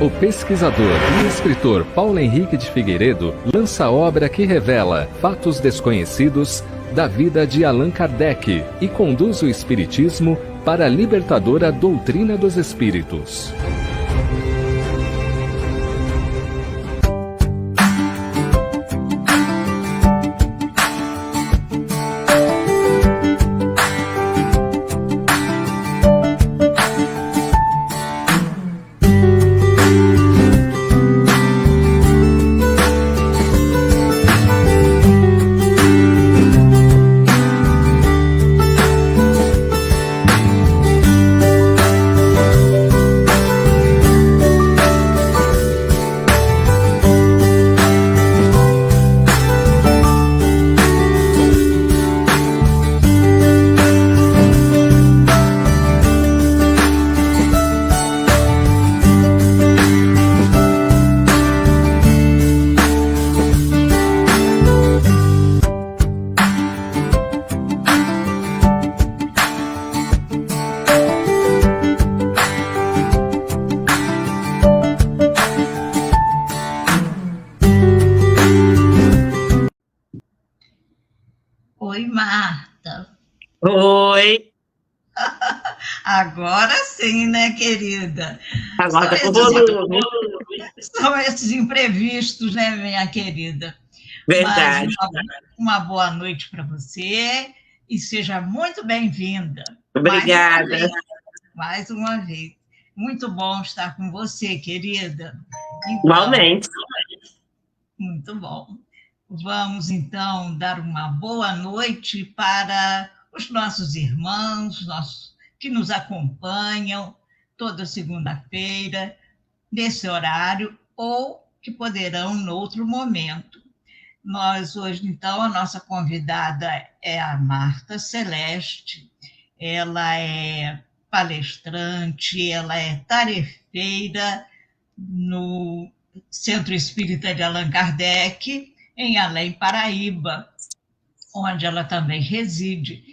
O pesquisador e escritor Paulo Henrique de Figueiredo lança a obra que revela fatos desconhecidos da vida de Allan Kardec e conduz o espiritismo para a libertadora doutrina dos espíritos. Oi, Marta. Oi. Agora sim, né, querida? Agora com volume. São esses imprevistos, né, minha querida? Verdade. Mas uma boa noite para você e seja muito bem-vinda. Obrigada. Mais uma vez. Muito bom estar com você, querida. Então, igualmente. Muito bom. Vamos, então, dar uma boa noite para os nossos irmãos que nos acompanham toda segunda-feira, nesse horário, ou que poderão em outro momento. Nós, hoje, então, a nossa convidada é a Marta Celeste. Ela é palestrante, ela é tarefeira no Centro Espírita de Allan Kardec, em Além Paraíba, onde ela também reside.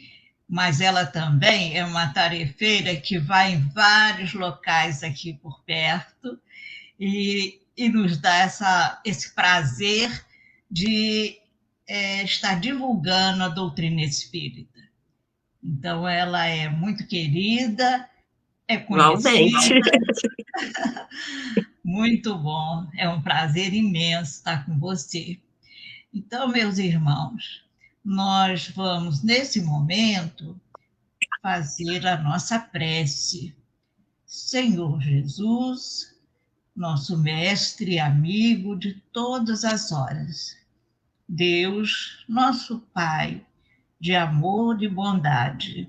Mas ela também é uma tarefeira que vai em vários locais aqui por perto e nos dá esse prazer de estar divulgando a doutrina espírita. Então, ela é muito querida, é conhecida. Muito bom, é um prazer imenso estar com você. Então, meus irmãos, nós vamos, nesse momento, fazer a nossa prece. Senhor Jesus, nosso mestre e amigo de todas as horas, Deus, nosso Pai, de amor e bondade,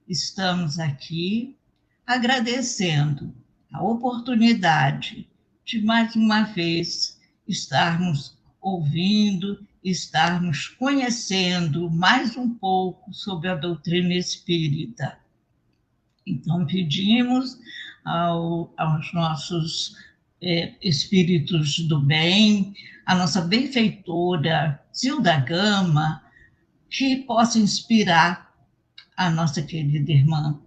estamos aqui agradecendo a oportunidade de, mais uma vez, estarmos ouvindo, estarmos conhecendo mais um pouco sobre a doutrina espírita. Então, pedimos aos nossos espíritos do bem, a nossa benfeitora Zilda Gama, que possa inspirar a nossa querida irmã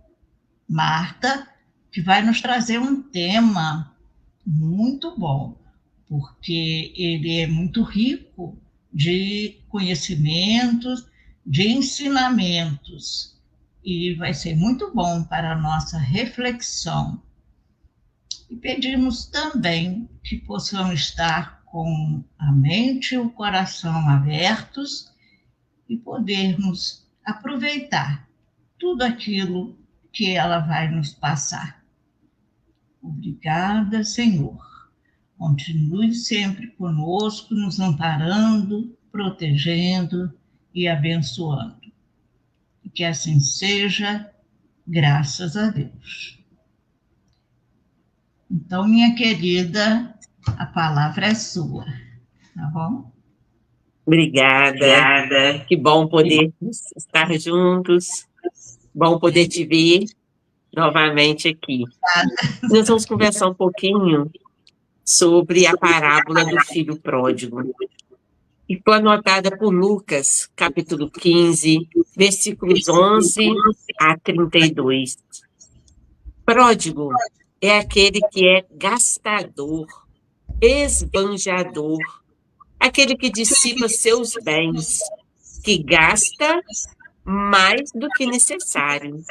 Marta, que vai nos trazer um tema muito bom, porque ele é muito rico de conhecimentos, de ensinamentos, e vai ser muito bom para a nossa reflexão. E pedimos também que possamos estar com a mente e o coração abertos e podermos aproveitar tudo aquilo que ela vai nos passar. Obrigada, Senhor. Continue sempre conosco, nos amparando, protegendo e abençoando. E que assim seja, graças a Deus. Então, minha querida, a palavra é sua, tá bom? Obrigada. Que bom poder estar juntos. Bom poder te ver novamente aqui. Nós vamos conversar um pouquinho sobre a parábola do filho pródigo. E foi anotada por Lucas, capítulo 15, versículos 11 a 32. Pródigo é aquele que é gastador, esbanjador, aquele que dissipa seus bens, que gasta mais do que necessário.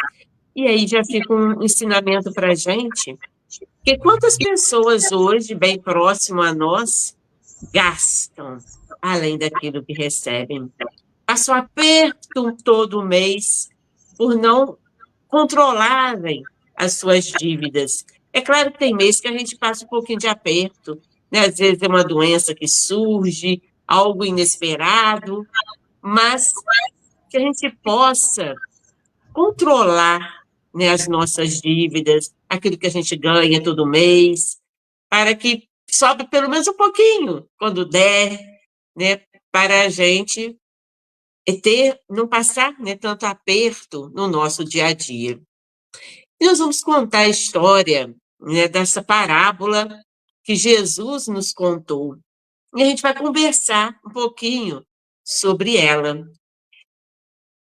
E aí já fica um ensinamento para a gente, que quantas pessoas hoje, bem próximo a nós, gastam além daquilo que recebem. Passam aperto todo mês por não controlarem as suas dívidas. É claro que tem mês que a gente passa um pouquinho de aperto, né? Às vezes é uma doença que surge, algo inesperado, mas que a gente possa controlar, né, as nossas dívidas, aquilo que a gente ganha todo mês, para que sobe pelo menos um pouquinho, quando der, né, para a gente não passar, né, tanto aperto no nosso dia a dia. E nós vamos contar a história, né, dessa parábola que Jesus nos contou. E a gente vai conversar um pouquinho sobre ela.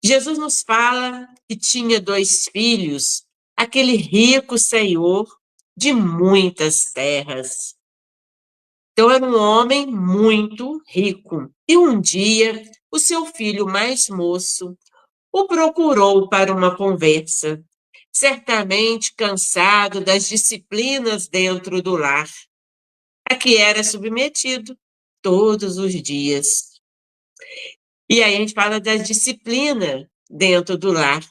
Jesus nos fala que tinha 2 filhos, aquele rico senhor de muitas terras. Então, era um homem muito rico. E um dia, o seu filho mais moço o procurou para uma conversa, certamente cansado das disciplinas dentro do lar, a que era submetido todos os dias. E aí a gente fala da disciplina dentro do lar.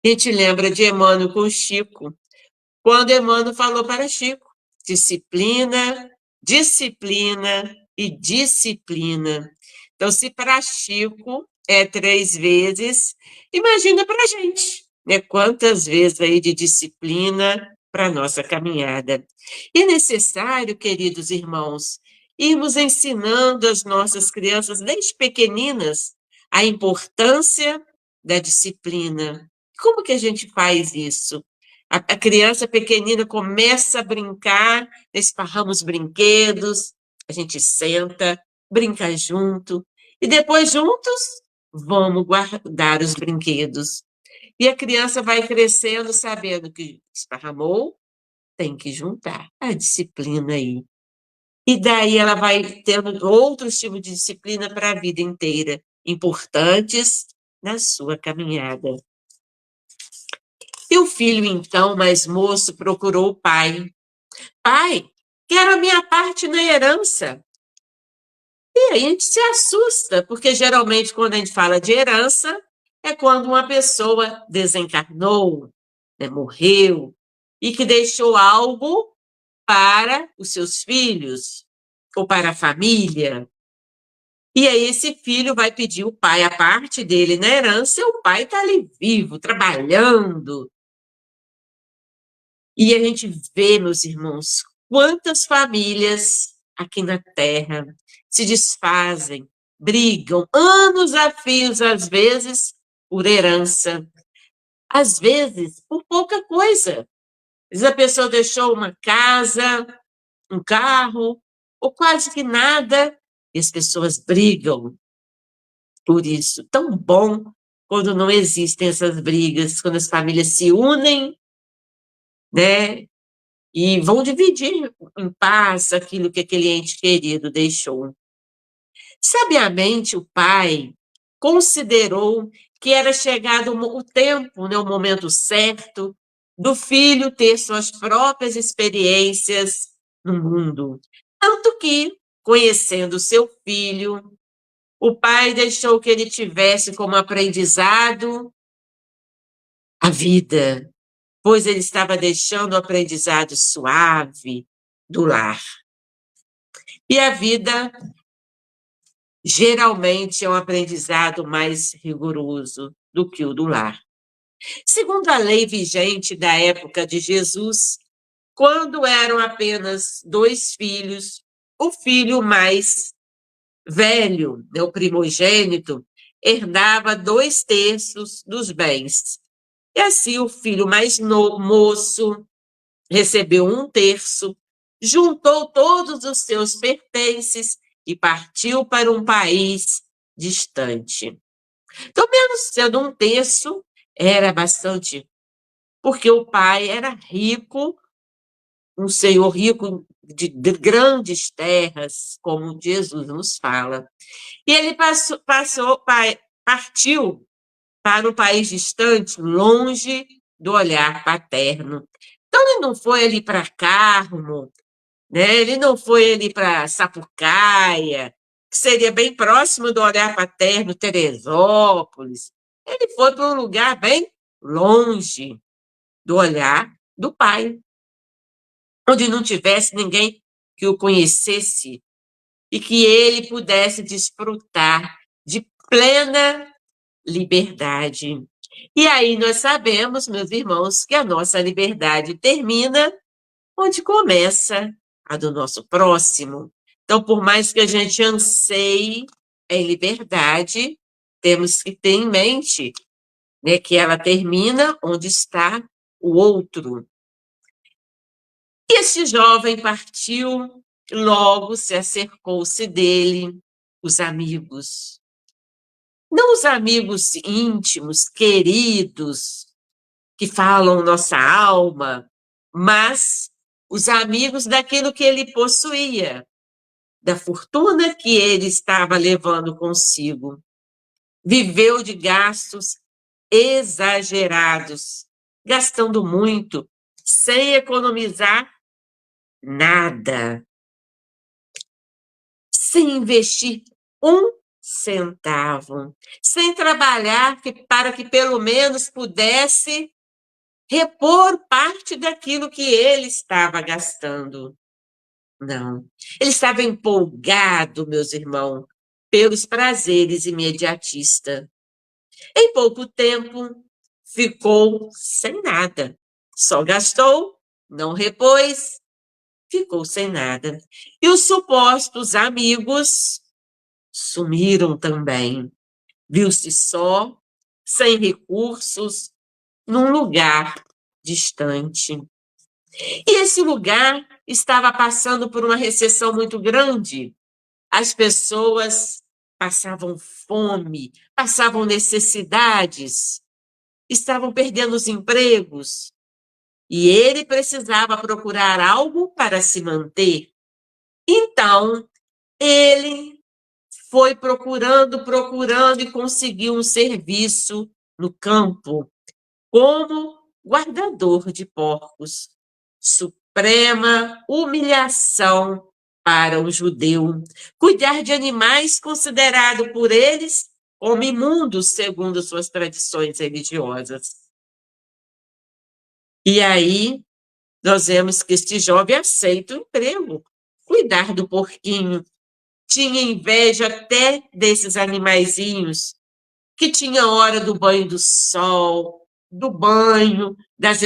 A gente lembra de Emmanuel com Chico, quando Emmanuel falou para Chico, disciplina, disciplina e disciplina. Então, se para Chico é 3 vezes, imagina para a gente, né? Quantas vezes aí de disciplina para a nossa caminhada. E é necessário, queridos irmãos, irmos ensinando as nossas crianças, desde pequeninas, a importância da disciplina. Como que a gente faz isso? A criança pequenina começa a brincar, esparramos os brinquedos, a gente senta, brinca junto, e depois juntos vamos guardar os brinquedos. E a criança vai crescendo sabendo que esparramou, tem que juntar a disciplina aí. E daí ela vai tendo outros tipos de disciplina para a vida inteira, importantes na sua caminhada. E o filho, então, mais moço, procurou o pai. Pai, quero a minha parte na herança. E aí a gente se assusta, porque geralmente quando a gente fala de herança, é quando uma pessoa desencarnou, né, morreu, e que deixou algo para os seus filhos, ou para a família. E aí esse filho vai pedir o pai a parte dele na herança, e o pai está ali vivo, trabalhando. E a gente vê, meus irmãos, quantas famílias aqui na Terra se desfazem, brigam, anos a fios, às vezes, por herança, às vezes, por pouca coisa. Às vezes a pessoa deixou uma casa, um carro, ou quase que nada, e as pessoas brigam por isso. Tão bom quando não existem essas brigas, quando as famílias se unem, né? E vão dividir em paz aquilo que aquele ente querido deixou. Sabiamente, o pai considerou que era chegado o tempo, né, o momento certo, do filho ter suas próprias experiências no mundo. Tanto que, conhecendo seu filho, o pai deixou que ele tivesse como aprendizado a vida, pois ele estava deixando o aprendizado suave do lar. E a vida geralmente é um aprendizado mais rigoroso do que o do lar. Segundo a lei vigente da época de Jesus, quando eram apenas 2 filhos, o filho mais velho, né, o primogênito, herdava 2/3 dos bens. E assim o filho mais moço recebeu 1/3, juntou todos os seus pertences e partiu para um país distante. Então, mesmo sendo 1/3, era bastante, porque o pai era rico um senhor rico de grandes terras, como Jesus nos fala. E ele partiu para um país distante, longe do olhar paterno. Então, ele não foi ali para Carmo, né? Ele não foi ali para Sapucaia, que seria bem próximo do olhar paterno, Teresópolis. Ele foi para um lugar bem longe do olhar do pai, onde não tivesse ninguém que o conhecesse e que ele pudesse desfrutar de plena liberdade. E aí nós sabemos, meus irmãos, que a nossa liberdade termina onde começa a do nosso próximo. Então, por mais que a gente anseie em liberdade, temos que ter em mente, né, que ela termina onde está o outro. E esse jovem partiu, logo se acercou-se dele os amigos. Não os amigos íntimos, queridos, que falam nossa alma, mas os amigos daquilo que ele possuía, da fortuna que ele estava levando consigo. Viveu de gastos exagerados, gastando muito, sem economizar nada, sem investir um centavo, sem trabalhar para que pelo menos pudesse repor parte daquilo que ele estava gastando. Não. Ele estava empolgado, meus irmãos, pelos prazeres imediatistas. Em pouco tempo, ficou sem nada. Só gastou, não repôs, ficou sem nada. E os supostos amigos sumiram também. Viu-se só, sem recursos, num lugar distante. E esse lugar estava passando por uma recessão muito grande. As pessoas passavam fome, passavam necessidades, estavam perdendo os empregos. E ele precisava procurar algo para se manter. Então, ele foi procurando e conseguiu um serviço no campo como guardador de porcos. Suprema humilhação para um judeu. Cuidar de animais considerado por eles como imundos, segundo suas tradições religiosas. E aí, nós vemos que este jovem aceita o emprego, cuidar do porquinho. Tinha inveja até desses animaizinhos, que tinha hora do banho do sol, do banho, das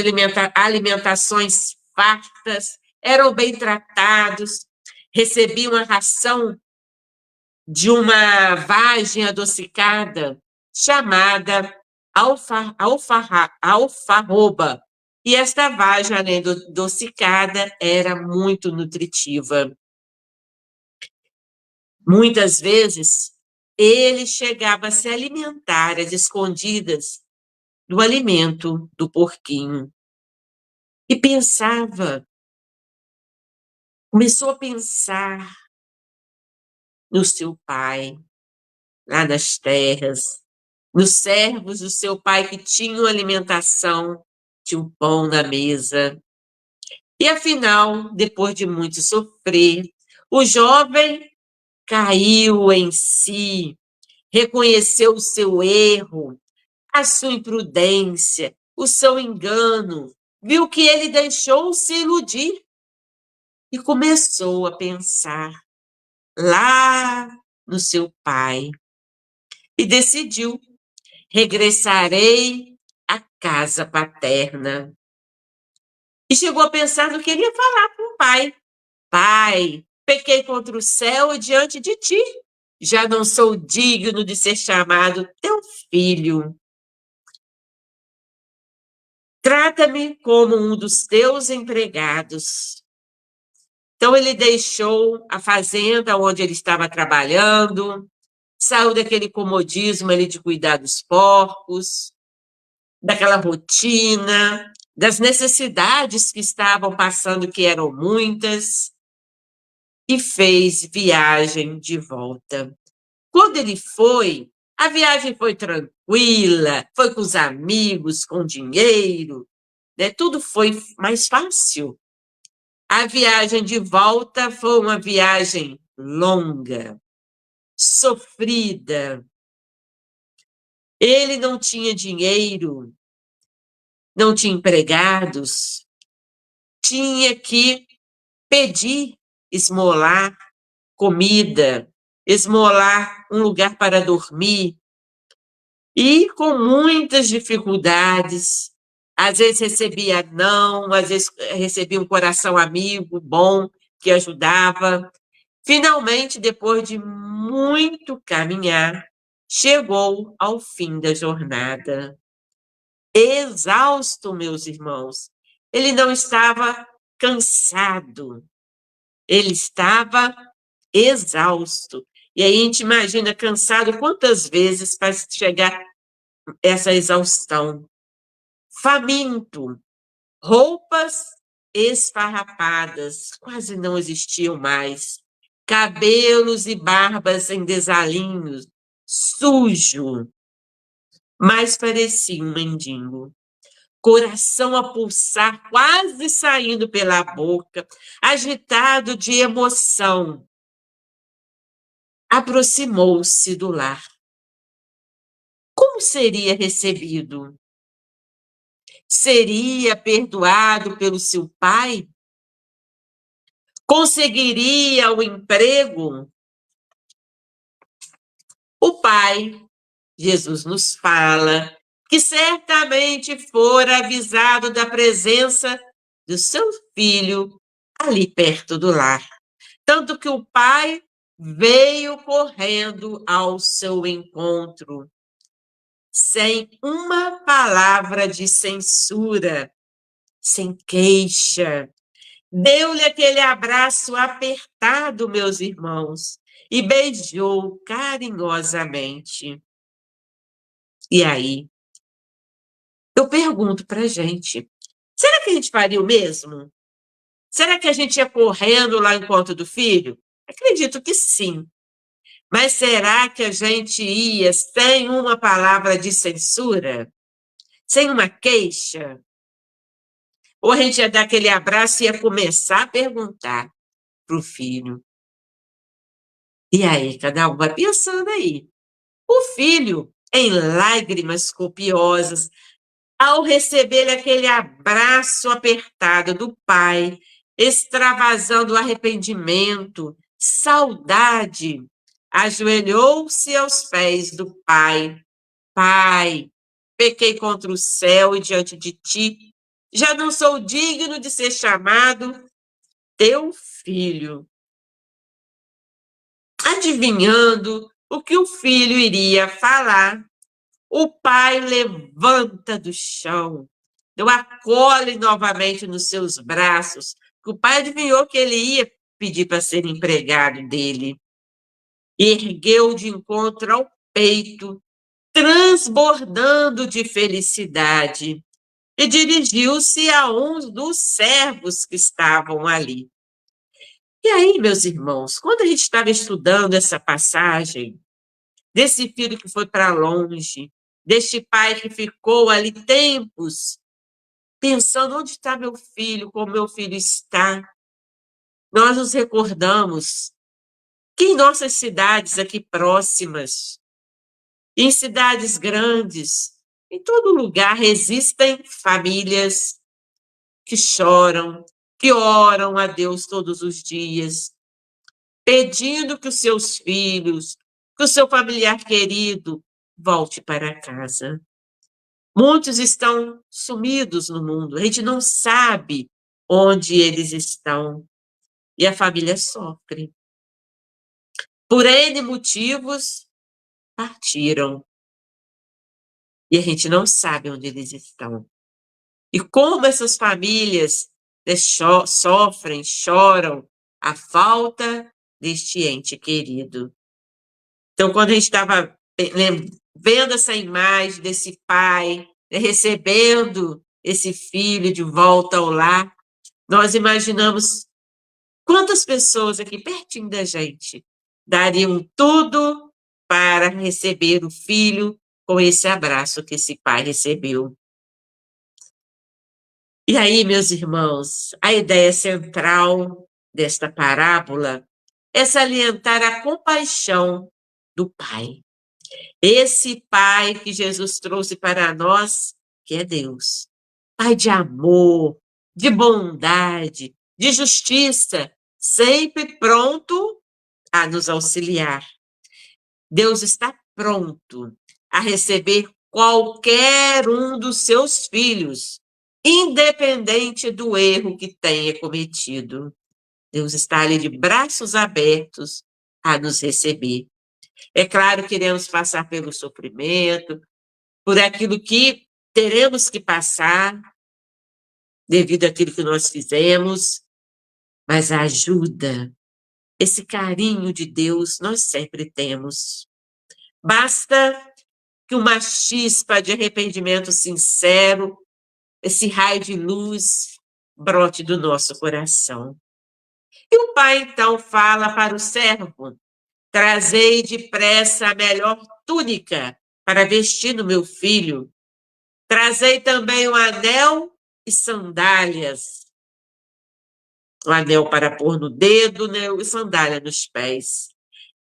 alimentações fartas, eram bem tratados, recebiam a ração de uma vagem adocicada chamada alfarroba. E esta vagem, além de adocicada, era muito nutritiva. Muitas vezes, ele chegava a se alimentar às escondidas do alimento do porquinho. E pensava, começou a pensar no seu pai, lá nas terras, nos servos do seu pai que tinham alimentação, tinham pão na mesa. E afinal, depois de muito sofrer, o jovem caiu em si, reconheceu o seu erro, a sua imprudência, o seu engano, viu que ele deixou se iludir e começou a pensar lá no seu pai e decidiu: regressarei à casa paterna. E chegou a pensar no que ele ia falar para o pai. Pai, pequei contra o céu e diante de ti. Já não sou digno de ser chamado teu filho. Trata-me como um dos teus empregados. Então, ele deixou a fazenda onde ele estava trabalhando, saiu daquele comodismo ali de cuidar dos porcos, daquela rotina, das necessidades que estavam passando, que eram muitas, e fez viagem de volta. Quando ele foi, a viagem foi tranquila, foi com os amigos, com dinheiro, né? Tudo foi mais fácil. A viagem de volta foi uma viagem longa, sofrida. Ele não tinha dinheiro, não tinha empregados, tinha que pedir, esmolar comida, esmolar um lugar para dormir, e com muitas dificuldades. Às vezes recebia não, às vezes recebia um coração amigo, bom, que ajudava. Finalmente, depois de muito caminhar, chegou ao fim da jornada. Exausto, meus irmãos. Ele não estava cansado, ele estava exausto. E aí a gente imagina cansado quantas vezes para chegar essa exaustão. Faminto, roupas esfarrapadas, quase não existiam mais, cabelos e barbas em desalinhos, sujo, mas parecia um mendigo. Coração a pulsar, quase saindo pela boca, agitado de emoção. Aproximou-se do lar. Como seria recebido? Seria perdoado pelo seu pai? Conseguiria o emprego? O pai, Jesus nos fala, que certamente fora avisado da presença do seu filho ali perto do lar. Tanto que o pai veio correndo ao seu encontro, sem uma palavra de censura, sem queixa. Deu-lhe aquele abraço apertado, meus irmãos, e beijou carinhosamente. E aí, eu pergunto para a gente, será que a gente faria o mesmo? Será que a gente ia correndo lá ao encontro do filho? Acredito que sim. Mas será que a gente ia sem uma palavra de censura? Sem uma queixa? Ou a gente ia dar aquele abraço e ia começar a perguntar para o filho. E aí, cada um vai pensando aí. O filho, em lágrimas copiosas, ao receber aquele abraço apertado do pai, extravasando arrependimento, saudade, ajoelhou-se aos pés do pai. Pai, pequei contra o céu e diante de ti, já não sou digno de ser chamado teu filho. Adivinhando o que o filho iria falar, o pai levanta do chão, o acolhe novamente nos seus braços, que o pai adivinhou que ele ia pedir para ser empregado dele. Ergueu de encontro ao peito, transbordando de felicidade, e dirigiu-se a um dos servos que estavam ali. E aí, meus irmãos, quando a gente estava estudando essa passagem, desse filho que foi para longe, deste pai que ficou ali tempos, pensando onde está meu filho, como meu filho está, nós nos recordamos que em nossas cidades aqui próximas, em cidades grandes, em todo lugar existem famílias que choram, que oram a Deus todos os dias, pedindo que os seus filhos, que o seu familiar querido volte para casa. Muitos estão sumidos no mundo, a gente não sabe onde eles estão e a família sofre. Por N motivos, partiram e a gente não sabe onde eles estão. E como essas famílias sofrem, choram a falta deste ente querido. Então, quando a gente estava vendo essa imagem desse pai, né, recebendo esse filho de volta ao lar, nós imaginamos quantas pessoas aqui pertinho da gente dariam tudo para receber o filho com esse abraço que esse pai recebeu. E aí, meus irmãos, a ideia central desta parábola é salientar a compaixão do pai. Esse pai que Jesus trouxe para nós, que é Deus. Pai de amor, de bondade, de justiça, sempre pronto a nos auxiliar. Deus está pronto a receber qualquer um dos seus filhos, independente do erro que tenha cometido. Deus está ali de braços abertos a nos receber. É claro que iremos passar pelo sofrimento, por aquilo que teremos que passar, devido àquilo que nós fizemos, mas a ajuda, esse carinho de Deus, nós sempre temos. Basta que uma chispa de arrependimento sincero, esse raio de luz, brote do nosso coração. E o pai, então, fala para o servo: trazei depressa a melhor túnica para vestir no meu filho. Trazei também o anel e sandálias. O anel para pôr no dedo, né, e sandália nos pés.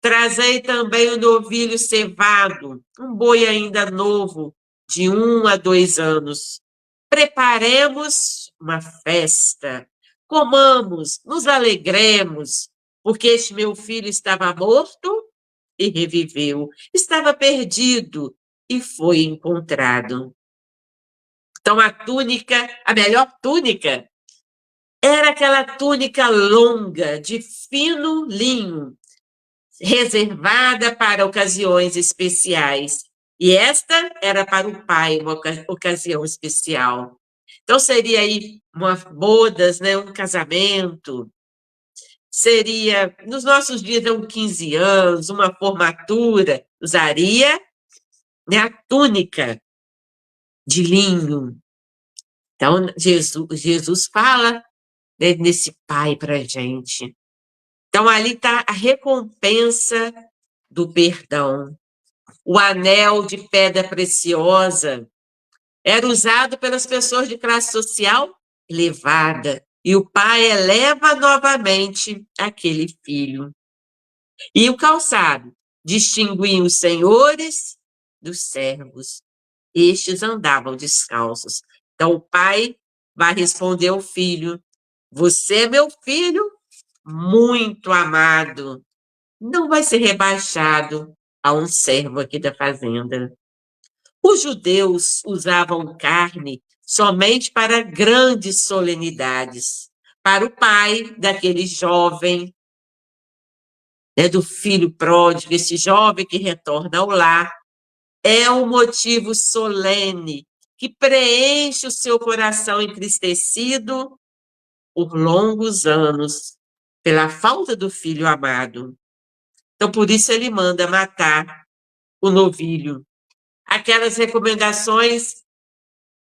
Trazei também o novilho cevado, um boi ainda novo, de 1 a 2 anos. Preparemos uma festa, comamos, nos alegremos, porque este meu filho estava morto e reviveu, estava perdido e foi encontrado. Então, a túnica, a melhor túnica, era aquela túnica longa, de fino linho, reservada para ocasiões especiais. E esta era para o pai, uma ocasião especial. Então, seria aí uma bodas, né, um casamento. Seria, nos nossos dias, 15 anos, uma formatura. Usaria, né, a túnica de linho. Então, Jesus fala, né, nesse pai para a gente. Então, ali está a recompensa do perdão. O anel de pedra preciosa era usado pelas pessoas de classe social elevada, e o pai eleva novamente aquele filho. E o calçado distinguia os senhores dos servos. Estes andavam descalços. Então, o pai vai responder ao filho: você é meu filho muito amado. Não vai ser rebaixado a um servo aqui da fazenda. Os judeus usavam carne somente para grandes solenidades. Para o pai daquele jovem, né, do filho pródigo, esse jovem que retorna ao lar, é um motivo solene que preenche o seu coração entristecido por longos anos, pela falta do filho amado. Então, por isso ele manda matar o novilho. Aquelas recomendações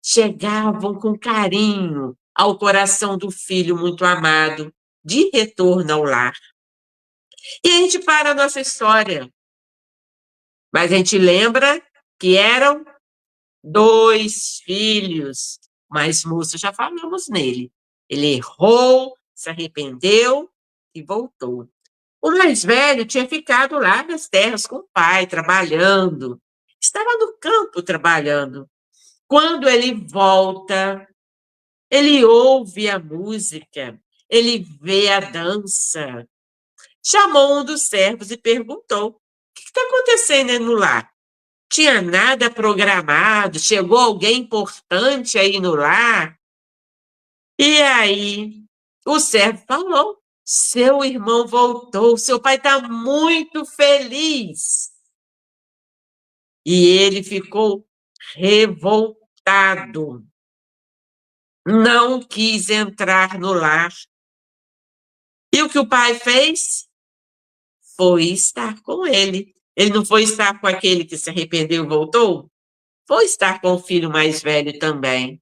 chegavam com carinho ao coração do filho muito amado, de retorno ao lar. E a gente para a nossa história. Mas a gente lembra que eram 2 filhos. Mas moço, já falamos nele. Ele errou, se arrependeu e voltou. O mais velho tinha ficado lá nas terras com o pai, trabalhando. Estava no campo trabalhando. Quando ele volta, ele ouve a música, ele vê a dança. Chamou um dos servos e perguntou: o que está acontecendo aí no lar? Tinha nada programado? Chegou alguém importante aí no lar? E aí, o servo falou: seu irmão voltou, seu pai está muito feliz. E ele ficou revoltado. Não quis entrar no lar. E o que o pai fez? Foi estar com ele. Ele não foi estar com aquele que se arrependeu e voltou? Foi estar com o filho mais velho também.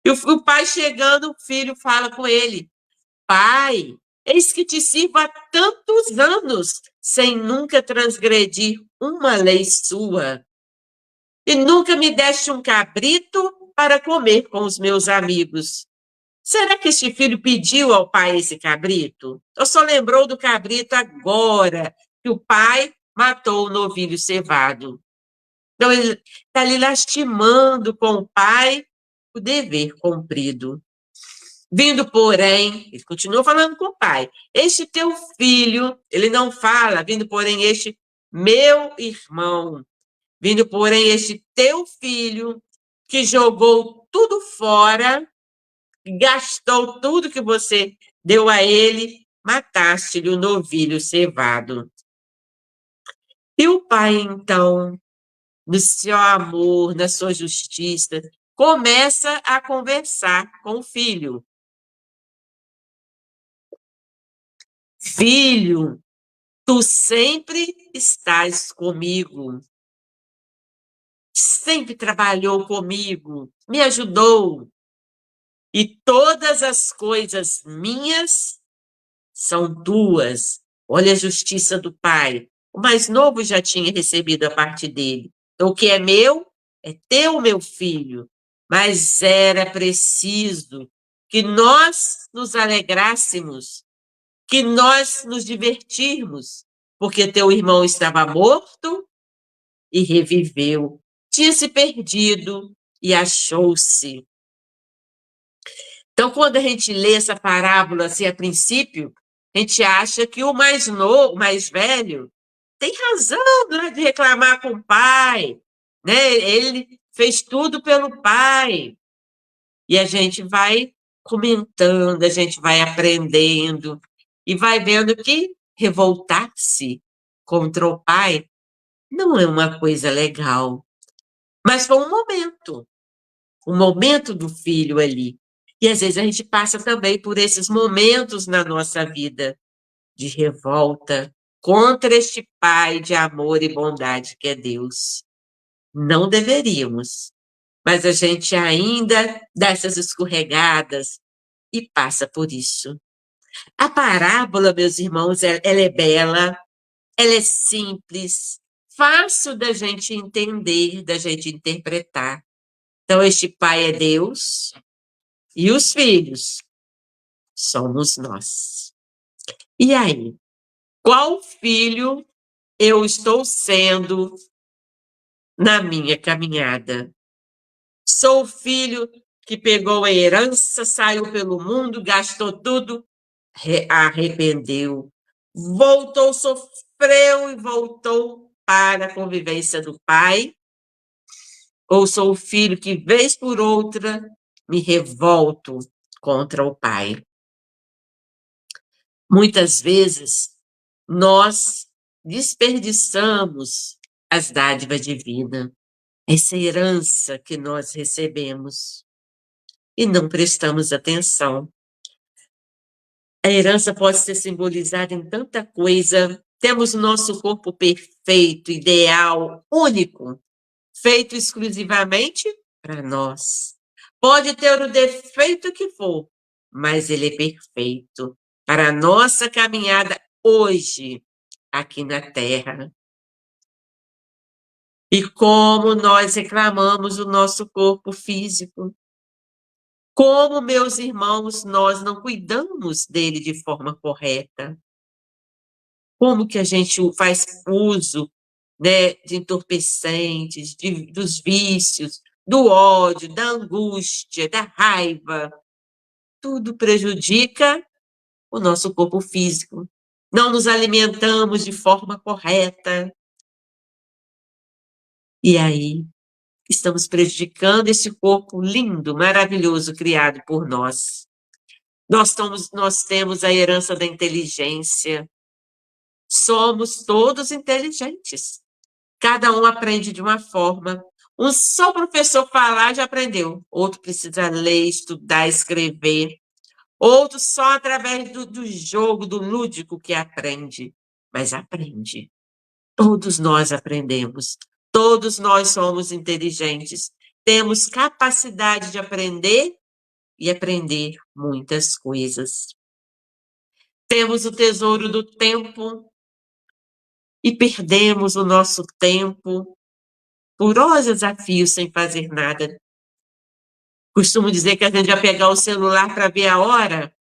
E o pai chegando, o filho fala com ele: pai, eis que te sirvo há tantos anos, sem nunca transgredir uma lei sua. E nunca me deste um cabrito para comer com os meus amigos. Será que este filho pediu ao pai esse cabrito? Ou só lembrou do cabrito agora que o pai matou o novilho cevado? Então, ele está ali lastimando com o pai o dever cumprido. Vindo, porém, ele continua falando com o pai, este teu filho, ele não fala, vindo, porém, este meu irmão, vindo, porém, este teu filho, que jogou tudo fora, gastou tudo que você deu a ele, mataste-lhe o novilho cevado. E o pai, então, no seu amor, na sua justiça, começa a conversar com o filho. Filho, tu sempre estás comigo, sempre trabalhou comigo, me ajudou, e todas as coisas minhas são tuas. Olha a justiça do pai. O mais novo já tinha recebido a parte dele. Então, o que é meu, é teu, meu filho. Mas era preciso que nós nos alegrássemos, que nós nos divertirmos, porque teu irmão estava morto e reviveu. Tinha se perdido e achou-se. Então, quando a gente lê essa parábola assim, a princípio, a gente acha que o mais novo, o mais velho, tem razão, né, de reclamar com o pai, né? Ele fez tudo pelo pai. E a gente vai comentando, a gente vai aprendendo e vai vendo que revoltar-se contra o pai não é uma coisa legal. Mas foi um momento do filho ali. E às vezes a gente passa também por esses momentos na nossa vida de revolta contra este Pai de amor e bondade que é Deus. Não deveríamos, mas a gente ainda dá essas escorregadas e passa por isso. A parábola, meus irmãos, ela é bela, ela é simples, fácil da gente entender, da gente interpretar. Então, este pai é Deus e os filhos somos nós. E aí, qual filho eu estou sendo na minha caminhada? Sou o filho que pegou a herança, saiu pelo mundo, gastou tudo, arrependeu, voltou, sofreu e voltou para a convivência do pai? Ou sou o filho que, vez por outra, me revolto contra o pai? Muitas vezes, nós desperdiçamos as dádivas divinas, essa herança que nós recebemos, e não prestamos atenção. A herança pode ser simbolizada em tanta coisa. Temos o nosso corpo perfeito, ideal, único, feito exclusivamente para nós. Pode ter o defeito que for, mas ele é perfeito para a nossa caminhada hoje, aqui na Terra. E como nós reclamamos o nosso corpo físico. Como, meus irmãos, nós não cuidamos dele de forma correta. Como que a gente faz uso, né, de entorpecentes, dos vícios, do ódio, da angústia, da raiva. Tudo prejudica o nosso corpo físico. Não nos alimentamos de forma correta. E aí, estamos prejudicando esse corpo lindo, maravilhoso, criado por nós. Nós temos a herança da inteligência. Somos todos inteligentes. Cada um aprende de uma forma. Um só professor falar já aprendeu. Outro precisa ler, estudar, escrever. Outro só através do jogo, do lúdico que aprende. Mas aprende. Todos nós aprendemos. Todos nós somos inteligentes. Temos capacidade de aprender e aprender muitas coisas. Temos o tesouro do tempo e perdemos o nosso tempo por horas a fio sem fazer nada. Costumo dizer que a gente vai pegar o celular para ver a hora,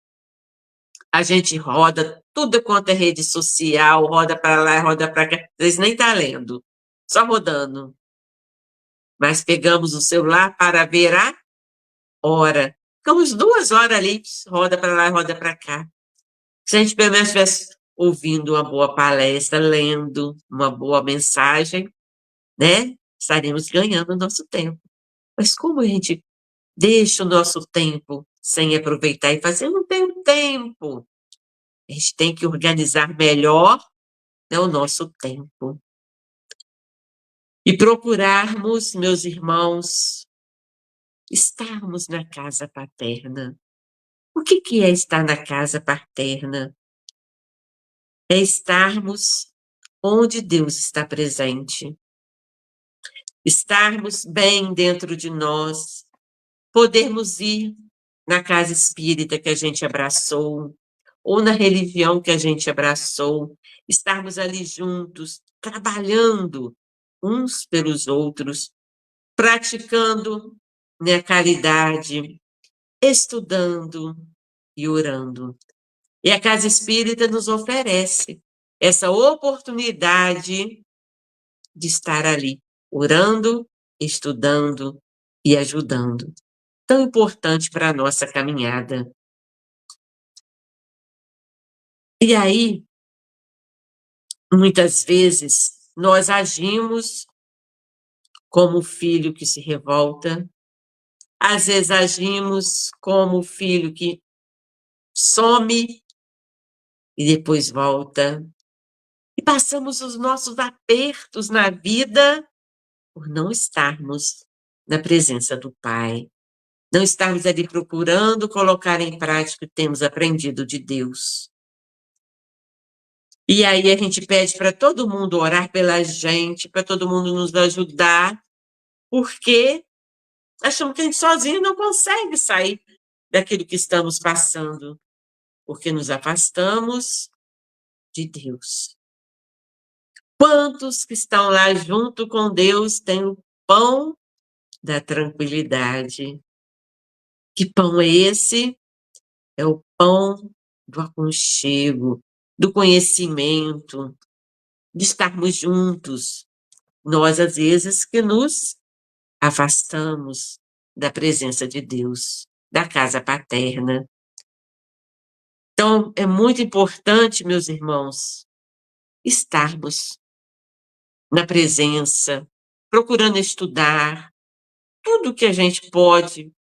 a gente roda tudo quanto é rede social, roda para lá, roda para cá, às vezes nem está lendo, só rodando. Mas pegamos o celular para ver a hora. Ficamos 2 horas ali, roda para lá, roda para cá. Se a gente pelo menos estivesse ouvindo uma boa palestra, lendo uma boa mensagem, né? Estaríamos ganhando o nosso tempo. Mas como a gente deixa o nosso tempo sem aproveitar e fazer? Eu não tenho tempo. A gente tem que organizar melhor, né, o nosso tempo. E procurarmos, meus irmãos, estarmos na casa paterna. O que é estar na casa paterna? É estarmos onde Deus está presente. Estarmos bem dentro de nós, podermos ir na casa espírita que a gente abraçou, ou na religião que a gente abraçou, estarmos ali juntos, trabalhando uns pelos outros, praticando, né, a caridade, estudando e orando. E a casa espírita nos oferece essa oportunidade de estar ali, orando, estudando e ajudando. Tão importante para a nossa caminhada. E aí, muitas vezes, nós agimos como o filho que se revolta, às vezes agimos como o filho que some e depois volta. E passamos os nossos apertos na vida por não estarmos na presença do Pai, não estarmos ali procurando colocar em prática o que temos aprendido de Deus. E aí a gente pede para todo mundo orar pela gente, para todo mundo nos ajudar, porque achamos que a gente sozinho não consegue sair daquilo que estamos passando, porque nos afastamos de Deus. Quantos que estão lá junto com Deus têm o pão da tranquilidade? Que pão é esse? É o pão do aconchego, do conhecimento, de estarmos juntos. Nós, às vezes, que nos afastamos da presença de Deus, da casa paterna. Então, é muito importante, meus irmãos, estarmos na presença, procurando estudar tudo que a gente pode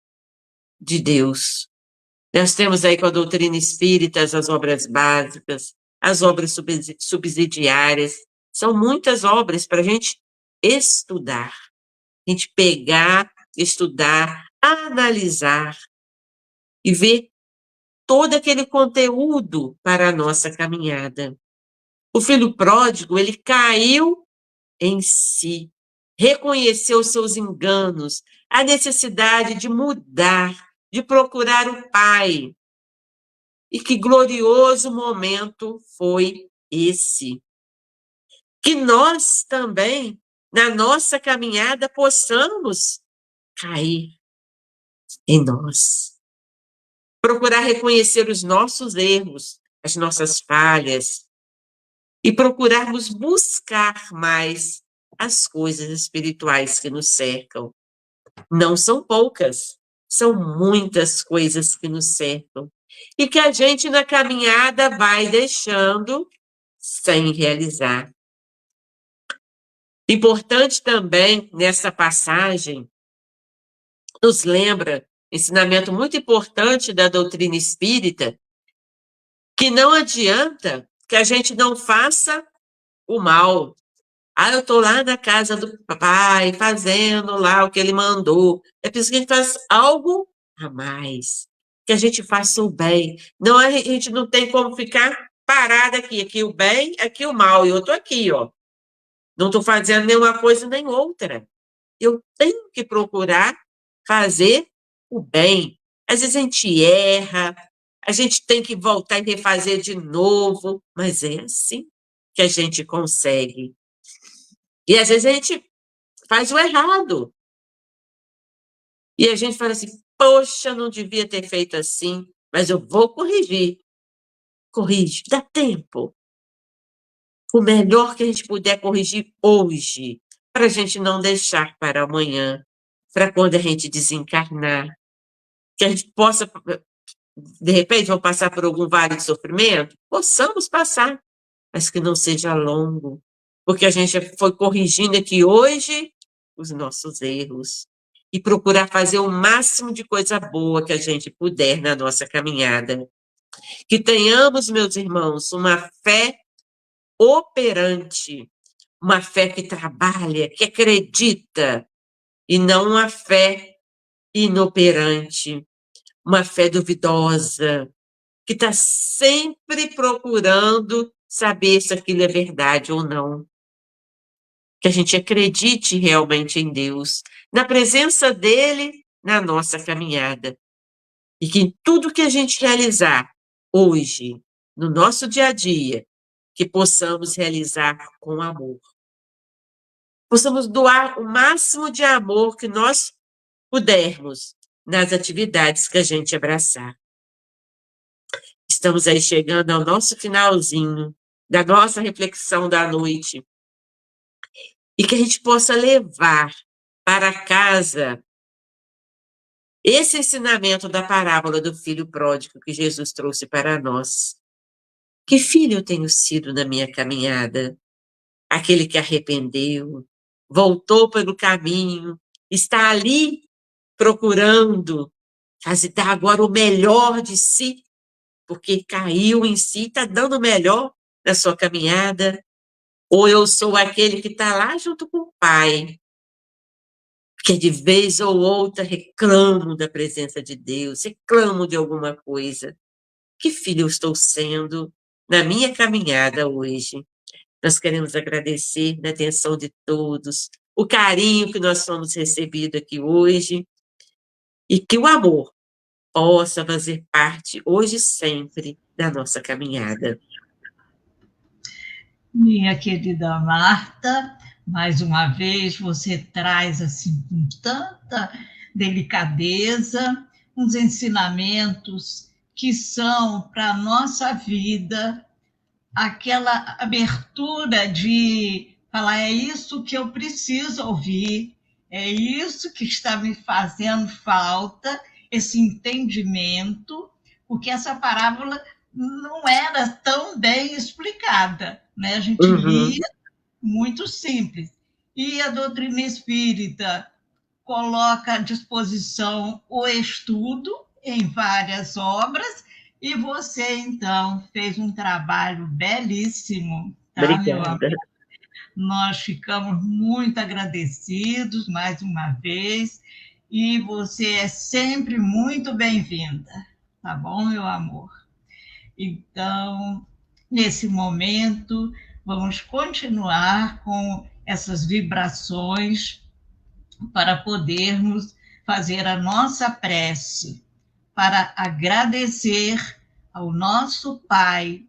de Deus. Nós temos aí com a doutrina espírita as obras básicas, as obras subsidiárias, são muitas obras para a gente estudar, a gente pegar, estudar, analisar e ver todo aquele conteúdo para a nossa caminhada. O filho pródigo, ele caiu em si, reconheceu seus enganos, a necessidade de mudar, de procurar o Pai. E que glorioso momento foi esse. Que nós também, na nossa caminhada, possamos cair em nós. Procurar reconhecer os nossos erros, as nossas falhas, e procurarmos buscar mais as coisas espirituais que nos cercam. Não são poucas, são muitas coisas que nos cercam. E que a gente, na caminhada, vai deixando sem realizar. Importante também, nessa passagem, nos lembra, ensinamento muito importante da doutrina espírita, que não adianta que a gente não faça o mal. Eu estou lá na casa do pai, fazendo lá o que ele mandou. É preciso que a gente faça algo a mais, que a gente faça o bem. Não, a gente não tem como ficar parada aqui o bem, aqui o mal, e eu estou aqui, ó. Não estou fazendo nenhuma coisa nem outra. Eu tenho que procurar fazer o bem. Às vezes a gente erra, a gente tem que voltar e refazer de novo, mas é assim que a gente consegue. E às vezes a gente faz o errado. E a gente fala assim, poxa, não devia ter feito assim, mas eu vou corrigir. Corrige, dá tempo. O melhor que a gente puder corrigir hoje, para a gente não deixar para amanhã, para quando a gente desencarnar, que a gente possa, de repente, vão passar por algum vale de sofrimento, possamos passar, mas que não seja longo, porque a gente foi corrigindo aqui hoje os nossos erros e procurar fazer o máximo de coisa boa que a gente puder na nossa caminhada. Que tenhamos, meus irmãos, uma fé operante, uma fé que trabalha, que acredita, e não uma fé inoperante, uma fé duvidosa, que está sempre procurando saber se aquilo é verdade ou não. Que a gente acredite realmente em Deus, na presença dele na nossa caminhada. E que em tudo que a gente realizar hoje, no nosso dia a dia, que possamos realizar com amor. Possamos doar o máximo de amor que nós pudermos nas atividades que a gente abraçar. Estamos aí chegando ao nosso finalzinho da nossa reflexão da noite. E que a gente possa levar para casa esse ensinamento da parábola do filho pródigo que Jesus trouxe para nós. Que filho eu tenho sido na minha caminhada? Aquele que arrependeu, voltou pelo caminho, está ali procurando dar agora o melhor de si, porque caiu em si, está dando o melhor na sua caminhada. Ou eu sou aquele que está lá junto com o Pai, que de vez ou outra reclamo da presença de Deus, reclamo de alguma coisa. Que filho eu estou sendo na minha caminhada hoje? Nós queremos agradecer na atenção de todos, o carinho que nós fomos recebidos aqui hoje, e que o amor possa fazer parte, hoje e sempre, da nossa caminhada. Minha querida Marta, mais uma vez você traz assim com tanta delicadeza uns ensinamentos que são para a nossa vida aquela abertura de falar, é isso que eu preciso ouvir, é isso que está me fazendo falta, esse entendimento, porque essa parábola não era tão bem explicada, né? A gente lia muito simples. E a doutrina espírita coloca à disposição o estudo em várias obras, e você, então, fez um trabalho belíssimo, tá, Obrigada. meu amor? Nós ficamos muito agradecidos, mais uma vez, e você é sempre muito bem-vinda, tá bom, meu amor? Então, nesse momento, vamos continuar com essas vibrações para podermos fazer a nossa prece, para agradecer ao nosso Pai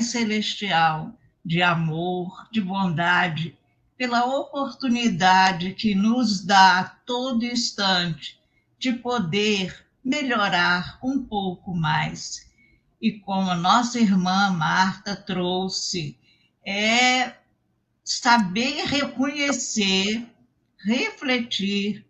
Celestial, de amor, de bondade, pela oportunidade que nos dá a todo instante de poder melhorar um pouco mais. E como a nossa irmã Marta trouxe, é saber reconhecer, refletir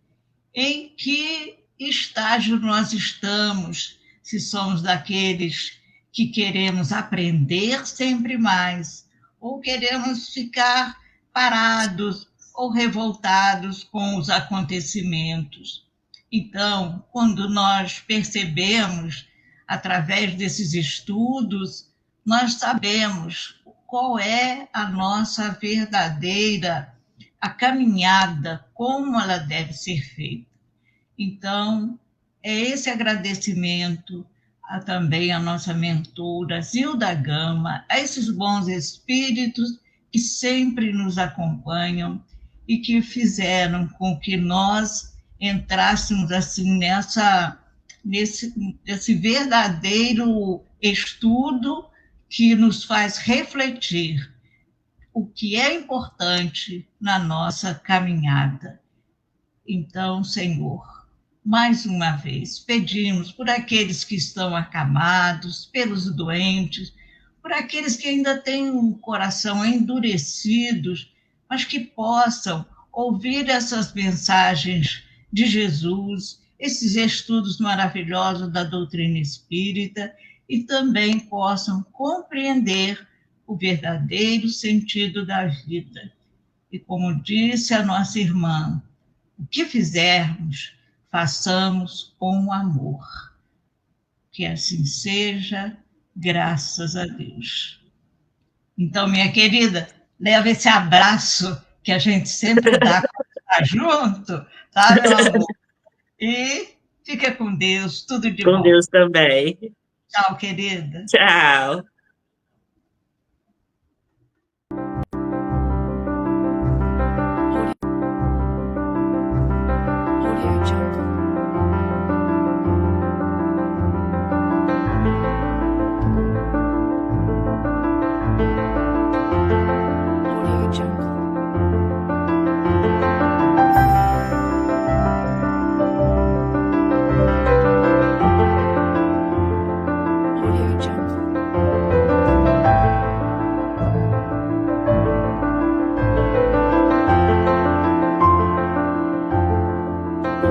em que estágio nós estamos, se somos daqueles que queremos aprender sempre mais, ou queremos ficar parados ou revoltados com os acontecimentos. Então, quando nós percebemos, através desses estudos, nós sabemos qual é a nossa verdadeira a caminhada, como ela deve ser feita. Então, é esse agradecimento também à nossa mentora Zilda Gama, a esses bons espíritos que sempre nos acompanham e que fizeram com que nós entrássemos assim nessa nesse verdadeiro estudo que nos faz refletir o que é importante na nossa caminhada. Então, Senhor, mais uma vez, pedimos por aqueles que estão acamados, pelos doentes, por aqueles que ainda têm um coração endurecidos, mas que possam ouvir essas mensagens de Jesus, esses estudos maravilhosos da doutrina espírita, e também possam compreender o verdadeiro sentido da vida. E como disse a nossa irmã, o que fizermos, façamos com amor. Que assim seja, graças a Deus. Então, minha querida, leva esse abraço que a gente sempre dá quando está junto, tá, meu amor? E fica com Deus, tudo de bom. Com Deus também. Tchau, querida. Tchau.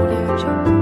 Audio Jungle.